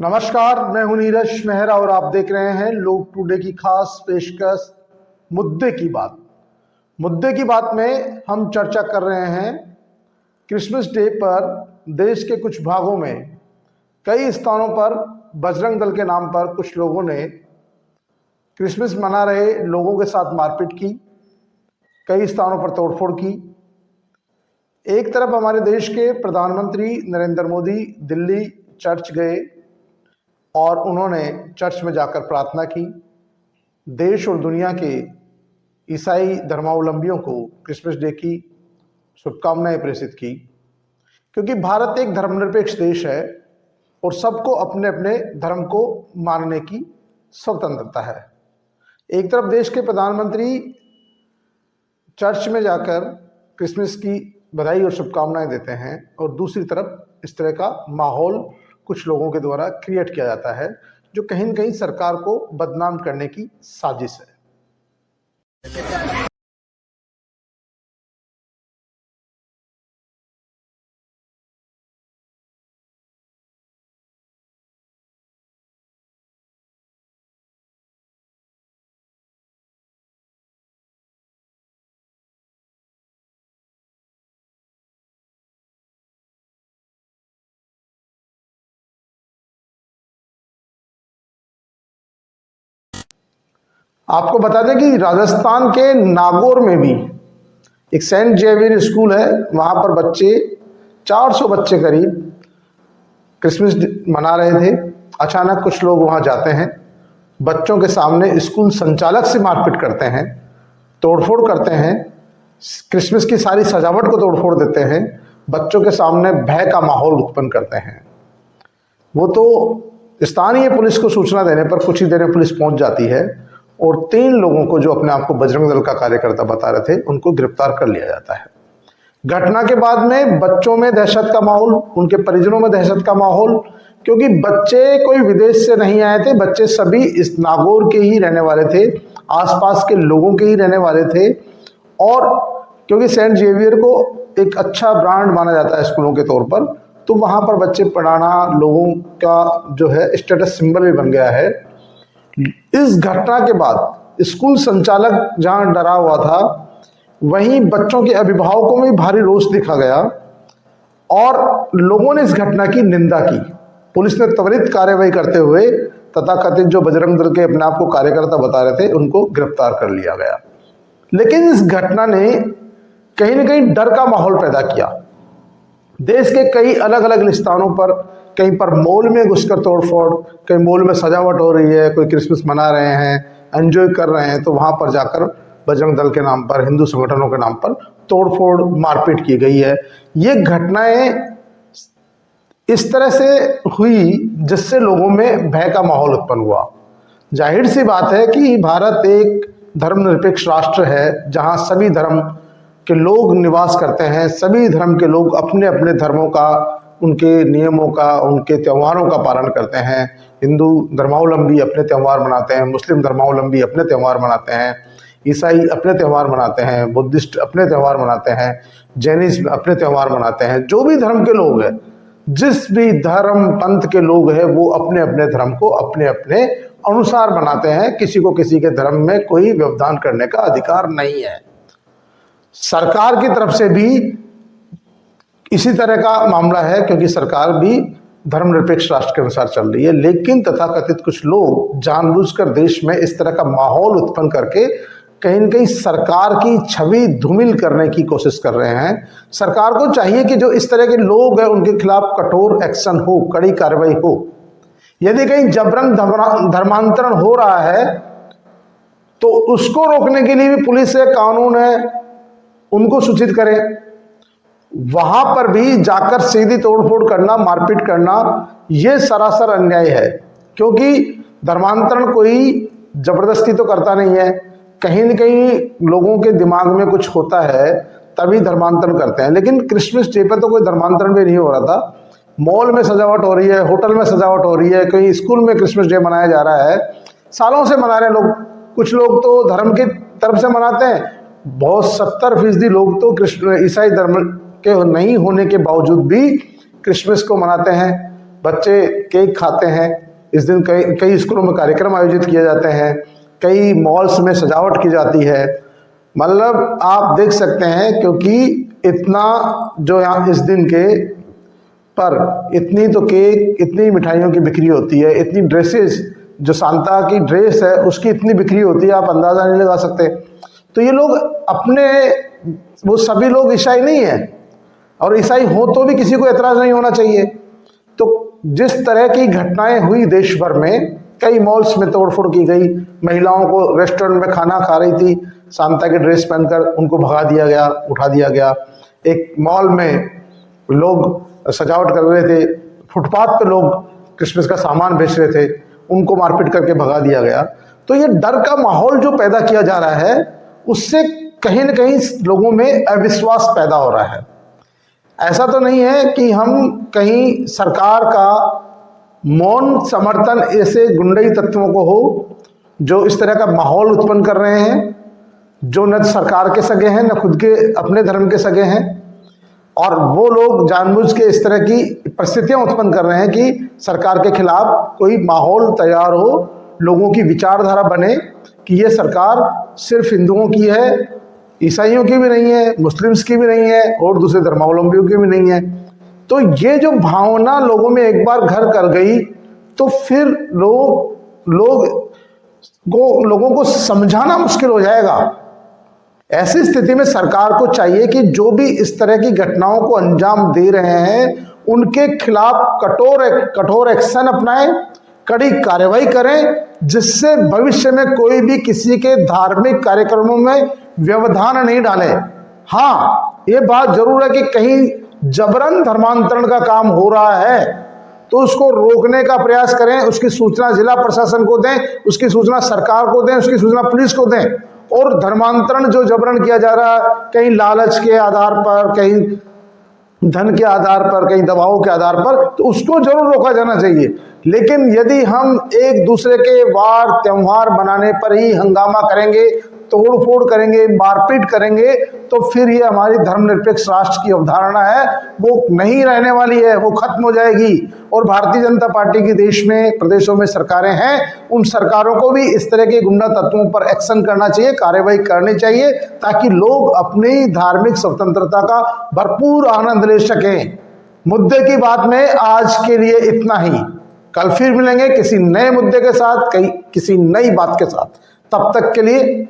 नमस्कार, मैं हूं नीरज मेहरा और आप देख रहे हैं लोग टुडे की खास पेशकश मुद्दे की बात। मुद्दे की बात में हम चर्चा कर रहे हैं क्रिसमस डे पर देश के कुछ भागों में कई स्थानों पर बजरंग दल के नाम पर कुछ लोगों ने क्रिसमस मना रहे लोगों के साथ मारपीट की, कई स्थानों पर तोड़फोड़ की। एक तरफ हमारे देश के प्रधानमंत्री नरेंद्र मोदी दिल्ली चर्च गए और उन्होंने चर्च में जाकर प्रार्थना की, देश और दुनिया के ईसाई धर्मावलंबियों को क्रिसमस डे की शुभकामनाएं प्रेषित की, क्योंकि भारत एक धर्मनिरपेक्ष देश है और सबको अपने अपने धर्म को मानने की स्वतंत्रता है। एक तरफ देश के प्रधानमंत्री चर्च में जाकर क्रिसमस की बधाई और शुभकामनाएं देते हैं और दूसरी तरफ इस तरह का माहौल कुछ लोगों के द्वारा क्रिएट किया जाता है, जो कहीं न कहीं सरकार को बदनाम करने की साजिश है। आपको बता दें कि राजस्थान के नागौर में भी एक सेंट जेवियर स्कूल है, वहाँ पर बच्चे 400 बच्चे करीब क्रिसमस मना रहे थे। अचानक कुछ लोग वहाँ जाते हैं, बच्चों के सामने स्कूल संचालक से मारपीट करते हैं, तोड़फोड़ करते हैं, क्रिसमस की सारी सजावट को तोड़फोड़ देते हैं, बच्चों के सामने भय का माहौल उत्पन्न करते हैं। वो तो स्थानीय पुलिस को सूचना देने पर कुछ ही देर में पुलिस पहुंच जाती है और 3 लोगों को, जो अपने आप को बजरंग दल का कार्यकर्ता बता रहे थे, उनको गिरफ्तार कर लिया जाता है। घटना के बाद में बच्चों में दहशत का माहौल, उनके परिजनों में दहशत का माहौल, क्योंकि बच्चे कोई विदेश से नहीं आए थे, बच्चे सभी इस नागौर के ही रहने वाले थे, आसपास के लोगों के ही रहने वाले थे। और क्योंकि सेंट जेवियर को एक अच्छा ब्रांड माना जाता है स्कूलों के तौर पर, तो वहाँ पर बच्चे पढ़ाना लोगों का जो है स्टेटस सिंबल भी बन गया है। इस घटना के बाद स्कूल संचालक जहां डरा हुआ था, वहीं बच्चों के अभिभावकों में भारी रोष दिखा गया और लोगों ने इस घटना की निंदा की। पुलिस ने त्वरित कार्रवाई करते हुए तथाकथित जो बजरंग दल के अपने आप को कार्यकर्ता बता रहे थे, उनको गिरफ्तार कर लिया गया। लेकिन इस घटना ने कहीं न कहीं डर का माहौल पैदा किया। देश के कई अलग अलग स्थानों पर, कहीं पर मॉल में घुसकर तोड़फोड़, कहीं मॉल में सजावट हो रही है, कोई क्रिसमस मना रहे हैं, एंजॉय कर रहे हैं, तो वहाँ पर जाकर बजरंग दल के नाम पर, हिंदू संगठनों के नाम पर तोड़फोड़ मारपीट की गई है। ये घटनाएं इस तरह से हुई जिससे लोगों में भय का माहौल उत्पन्न हुआ। जाहिर सी बात है कि भारत एक धर्मनिरपेक्ष राष्ट्र है, जहाँ सभी धर्म के लोग निवास करते हैं, सभी धर्म के लोग अपने अपने धर्मों का, उनके नियमों का, उनके त्योहारों का पालन करते हैं। हिंदू धर्मावलंबी अपने त्यौहार मनाते हैं, मुस्लिम धर्मावलंबी अपने त्यौहार मनाते हैं, ईसाई अपने त्यौहार मनाते हैं, बुद्धिस्ट अपने त्यौहार मनाते हैं, जैनिज्म अपने त्यौहार मनाते हैं। जो भी धर्म के लोग हैं, जिस भी धर्म पंथ के लोग हैं, वो अपने अपने धर्म को अपने अपने अनुसार मनाते हैं। किसी को किसी के धर्म में कोई व्यवधान करने का अधिकार नहीं है। सरकार की तरफ से भी इसी तरह का मामला है, क्योंकि सरकार भी धर्मनिरपेक्ष राष्ट्र के अनुसार चल रही है। लेकिन तथाकथित कुछ लोग जानबूझकर देश में इस तरह का माहौल उत्पन्न करके कहीं न कहीं सरकार की छवि धूमिल करने की कोशिश कर रहे हैं। सरकार को चाहिए कि जो इस तरह के लोग हैं, उनके खिलाफ कठोर एक्शन हो, कड़ी कार्रवाई हो। यदि कहीं जबरन धर्मांतरण हो रहा है तो उसको रोकने के लिए भी पुलिस है, कानून है, उनको सूचित करें। वहां पर भी जाकर सीधी तोड़फोड़ करना, मारपीट करना, यह सरासर अन्याय है। क्योंकि धर्मांतरण कोई जबरदस्ती तो करता नहीं है, कहीं न कहीं लोगों के दिमाग में कुछ होता है तभी धर्मांतरण करते हैं। लेकिन क्रिसमस डे पर तो कोई धर्मांतरण भी नहीं हो रहा था। मॉल में सजावट हो रही है, होटल में सजावट हो रही है, कहीं स्कूल में क्रिसमस डे मनाया जा रहा है, सालों से मना रहे हैं लोग। कुछ लोग तो धर्म की तरफ से मनाते हैं, बहुत 70% लोग तो ईसाई धर्म के नहीं होने के बावजूद भी क्रिसमस को मनाते हैं। बच्चे केक खाते हैं। इस दिन कई कई स्कूलों में कार्यक्रम आयोजित किए जाते हैं, कई मॉल्स में सजावट की जाती है। मतलब आप देख सकते हैं, क्योंकि इतना जो यहाँ इस दिन के पर इतनी तो केक, इतनी मिठाइयों की बिक्री होती है, इतनी ड्रेसेस, जो सांता की ड्रेस है उसकी इतनी बिक्री होती है, आप अंदाज़ा नहीं लगा सकते। तो ये लोग अपने, वो सभी लोग ईसाई नहीं है, और ईसाई हो तो भी किसी को एतराज़ नहीं होना चाहिए। तो जिस तरह की घटनाएं हुई देश भर में, कई मॉल्स में तोड़फोड़ की गई, महिलाओं को रेस्टोरेंट में खाना खा रही थी सांता की ड्रेस पहनकर, उनको भगा दिया गया, उठा दिया गया। एक मॉल में लोग सजावट कर रहे थे, फुटपाथ पे लोग क्रिसमस का सामान बेच रहे थे, उनको मारपीट करके भगा दिया गया। तो ये डर का माहौल जो पैदा किया जा रहा है, उससे कहीं न कहीं लोगों में अविश्वास पैदा हो रहा है। ऐसा तो नहीं है कि हम कहीं सरकार का मौन समर्थन ऐसे गुंडई तत्वों को हो जो इस तरह का माहौल उत्पन्न कर रहे हैं, जो न सरकार के सगे हैं, न खुद के अपने धर्म के सगे हैं, और वो लोग जानबूझ के इस तरह की परिस्थितियां उत्पन्न कर रहे हैं कि सरकार के खिलाफ कोई माहौल तैयार हो, लोगों की विचारधारा बने कि ये सरकार सिर्फ हिंदुओं की है, ईसाइयों की भी नहीं है, मुस्लिम्स की भी नहीं है, और दूसरे धर्मावलंबियों की भी नहीं है। तो ये जो भावना लोगों में एक बार घर कर गई, तो फिर लोगों को समझाना मुश्किल हो जाएगा। ऐसी स्थिति में सरकार को चाहिए कि जो भी इस तरह की घटनाओं को अंजाम दे रहे हैं, उनके खिलाफ कठोर एक्शन अपनाएं, कड़ी कार्रवाई करें, जिससे भविष्य में कोई भी किसी के धार्मिक कार्यक्रमों में व्यवधान नहीं डाले। हाँ, ये बात जरूर है कि कहीं जबरन धर्मांतरण का काम हो रहा है तो उसको रोकने का प्रयास करें, उसकी सूचना जिला प्रशासन को दें, उसकी सूचना सरकार को दें, उसकी सूचना पुलिस को दें। और धर्मांतरण जो जबरन किया जा रहा है, कहीं लालच के आधार पर, कहीं धन के आधार पर, कहीं दबाव के आधार पर, तो उसको जरूर रोका जाना चाहिए। लेकिन यदि हम एक दूसरे के वार त्योहार बनाने पर ही हंगामा करेंगे, तोड़ फोड़ करेंगे, मारपीट करेंगे, तो फिर ये हमारी धर्मनिरपेक्ष राष्ट्र की अवधारणा है वो नहीं रहने वाली है, वो खत्म हो जाएगी। और भारतीय जनता पार्टी की देश में, प्रदेशों में सरकारें हैं, उन सरकारों को भी इस तरह के गुंडा तत्वों पर एक्शन करना चाहिए, कार्रवाई करनी चाहिए, ताकि लोग अपनी धार्मिक स्वतंत्रता का भरपूर आनंद ले सकें। मुद्दे की बात में आज के लिए इतना ही। कल फिर मिलेंगे किसी नए मुद्दे के साथ, किसी नई बात के साथ। तब तक के लिए